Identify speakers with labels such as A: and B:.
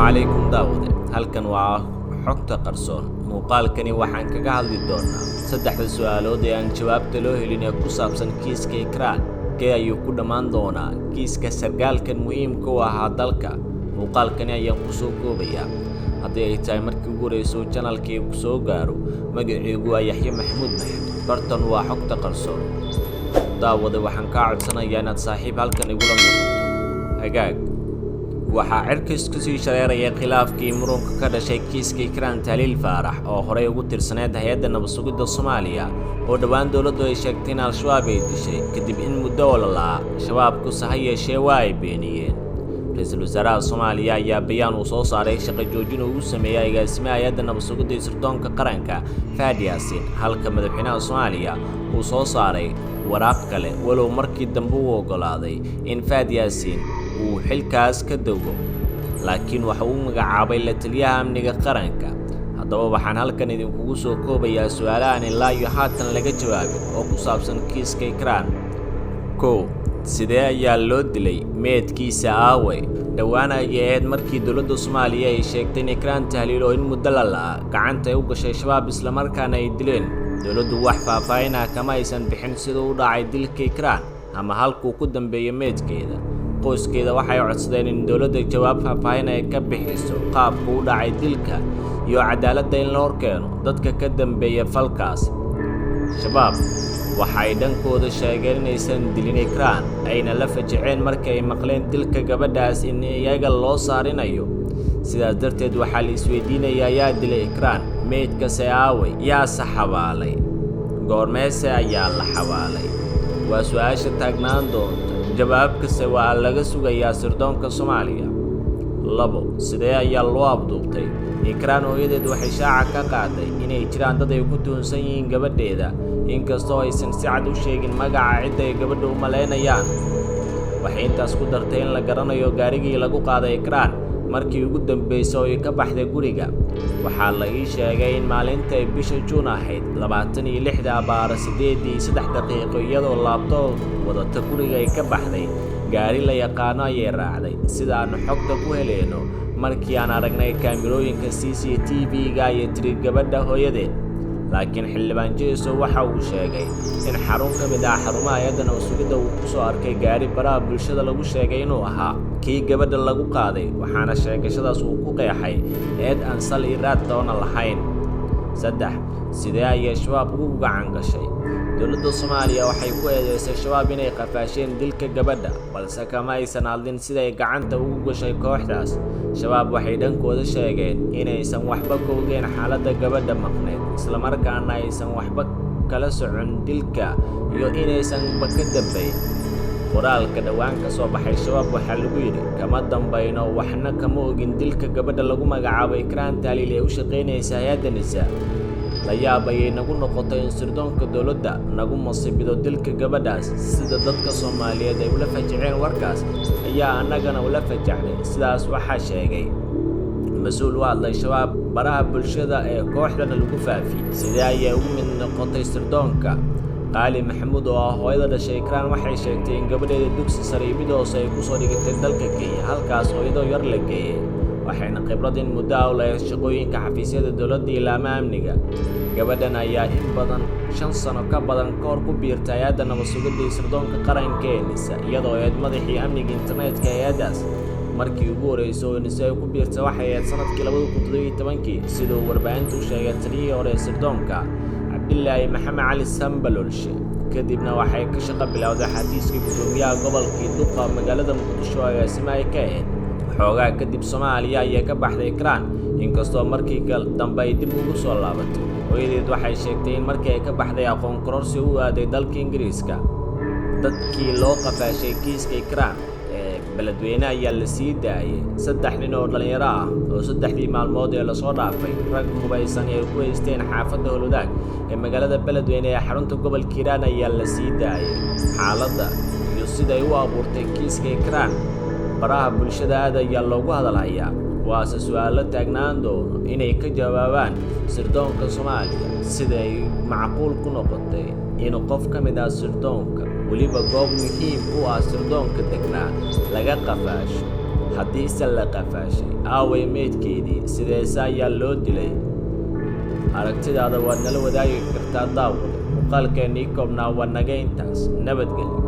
A: calaykum daawade halkan waa xogta qarsoon muuqaalkani waxaan kaga hadli doonaa saddexda su'aalood ee aan jawaabta loo helin ee ku saabsan kiiska Ikraan ayuu ku dhamaan doonaa kiiska sargaalkan muhiimka u ahaa dalka muuqaalkani ayaan ku soo koobayaa haddii ay tahay markii ugu horreysay channelkii ku soo gaaro magacaygu waa Yaxye Maxamuud Maxamed bartan waa xogta qarsoon daawade waxaan ka codsanayaa inaad saaxiib halkan igula noqoto hagaag waxaa cirkiis ku sii shareeraya khilaafkii muranka ka dhashay kiiska Ikraan Tahliil Faarax oo horey ugu tirsaneyd hay'adda nabad sugidda Soomaaliya oo dhawaan dawladdu ay sheegtay in Al-Shabaab ay dishay kadib in muddo la shabaabku sahay yeeshee waa ay beeniyeen ra'iisul wasaaraha Soomaaliya ayaa bayaan uu soo saaray shaqo joojin uu sameeyay agaasimaha hay'adda nabad sugidda iyo sirdoonka qaranka Fahad Yaasiin halka madaxweynaha Soomaaliya uu soo saaray waraaq kale walow markii dambe uu ogolaaday in Fahad Yaasiin uu xilkaas ka dago laakiin waxa uu magacaabay la taliyaha amniga qaranka haddaba waxaan halkan idinkugu soo koobayaa su'aalahan ilaa iyo haatan laga jawaabin oo ku saabsan kiiska Ikraan sidee ayaa loo dilay meedkiisa aaway dhawaan ay ahayd markii dawladda Soomaaliya ay sheegtay in Ikraan Tahliil oo in muddo la gacanta u gashay shabaab isla markaana ay dileen dawladdu wax faahfaahin ah kama aysan bixin sida uu dhacay dilka Ikraan ama halkuu ku dambeeyay meedkeeda qoyskeeda waxay codsadeen in dawladda jawaab faahfaahin ay ka bixiso qaabka uu dhacay dilka iyo cadaaladda in la horkeeno dadka ka dambeeya falkaas shabaab waxay dhankooda sheegeen inaysan dilin Ikraan ayna la fajiceen markii ay maqleen dilka gabadhaas in iyaga loo saarinayo sidaas darteed waxaa la isweydiinayaa yaa dilay Ikraan meedkase aaway yaa saxabaalay goormeese ayaa la xabaalay waa su'aasha taagnaan doonta jawaabkase waa laga sugayaa sirdoonka Soomaaliya sidee ayaa loo abduubtay Ikraan hooyadeed waxay shaaca ka qaaday inay jiraan dad ay ku tuhunsan yihiin gabadheeda inkastoo aysan si cad u sheegin magaca cidda ay gabadha u maleynayaan waxay intaas ku dartay in la garanayo gaarigii lagu qaaday Ikraan markii ugu dambeysay oo ay ka baxday guriga waxaa la ii sheegay in maalinta ay bisha Juun ahayd 26 abaar 8:03 daqiiqo iyadoo laabtoob wadata guriga ay ka baxday gaari la yaqaano ayay raacday sida aan xogta ku heleyno markii aan aragnay kaamirooyinka CCTV-ga iyo tiri gabadha hooyadeed laakiin xildhibaan Jeeso waxa uu sheegay in xarun ka mid ah xarumaha hay'adda nabad sugidda uu ku soo arkay gaari baraha bulshada lagu sheegay inuu ahaa kii gabadha lagu qaaday waxaana sheegashadaas uu ku qeexay eed aan sal iyo raad toona lahayn sidee ayay shabaab ugu gacan gashay dawladda Soomaaliya waxay ku eedeysay shabaab inay qafaasheen dilka gabadha balse kama aysan hadlin sida ay gacanta ugu gashay kooxdaas shabaab waxay dhankooda sheegeen inaysan waxba ka ogeyn xaaladda gabadha maqneed isla markaana aysan waxba kala socon dilka iyo inaysan ka dambeyn qoraalka dhawaan ka soo baxay shabaab waxaa lagu yiri kama dambayno waxna kama ogin dilka gabadha lagu magacaabay Ikraan Tahliil ee u shaqeynaysa hay'adda NISA la yaabay nagu noqotay in sirdoonka dawladda nagu masiibido dilka gabadhaas sida dadka Soomaaliyeed ay ula fajiceen warkaas ayaa annagana ula fajacnay sidaas waxaa sheegay mas'uul u hadlay shabaab baraha bulshada ee kooxdana lagu faafiyay sidee ayay ugu mid noqotay sirdoonka Qaali Maxamuud oo hooyada dhashay Ikraan waxay sheegtay in gabadheeda dugsi sare mid hoose ay ku soo dhigatay dalka Kenya halkaas hooyada yar la geeyay waxayna khibrad in muddo u leeyahay shaqooyinka xafiisyada dawladda iyo amniga gabadhan ayaa in badan 5 sano ka badan koor ku biirtay hay'adda nabad sugidda iyo sirdoonka qaranka ee NISA iyadoo ay madaxii amniga internetka hay'addaas markii ugu horeysay oo NISA ay ku biirtay waxay ahayd sanadkii 2017 sidoo warbaahintu sheegay taliyay hore sirdoonka Abdullaahi Maxamed Cali Sambalolshe kadibna waxay ka shaqo bilowday xafiiska gudoomiyaha gobolka Duqa magaalada Muqdisho agaasimaha ka ahayd xoogaa kadib Soomaaliya ayaa ka baxday Ikraan inkastoo markii dambe ay dib ugu soo laabatay hooyadeed waxay sheegtay in markii ay ka baxday aqoon kororsi u aaday dalka Ingiriiska dadkii loo qafaashay kiiska Ikraan beledweyne ayaa la sii daayay 3 nin oo dhalinyaro ah oo 3 maalmood ee la soo dhaafay rag hubaysan ay ku haysteen xaafadda Holudaag ee magaalada beledweyne ee xarunta gobolka Hiiraan ayaa la sii daayay xaaladda iyo sida ay u abuurtay kiiska Ikraan baraha bulshada aad ayaa loogu hadalhayaa waase su'aalo taagnaan doono inay ka jawaabaan sirdoonka Soomaaliya sida ay macquul ku noqotay in qof ka mid ah sirdoonka waliba goob muhiim u ah sirdoonka degnaa laga qafaasho haddiise la qafaashay aaway meydkeedii sideese ayaa loo dilay aragtidaada waad nala wadaagi kartaa daawada muuqaalkeennii koobnaa waa naga intaas nabadgelyo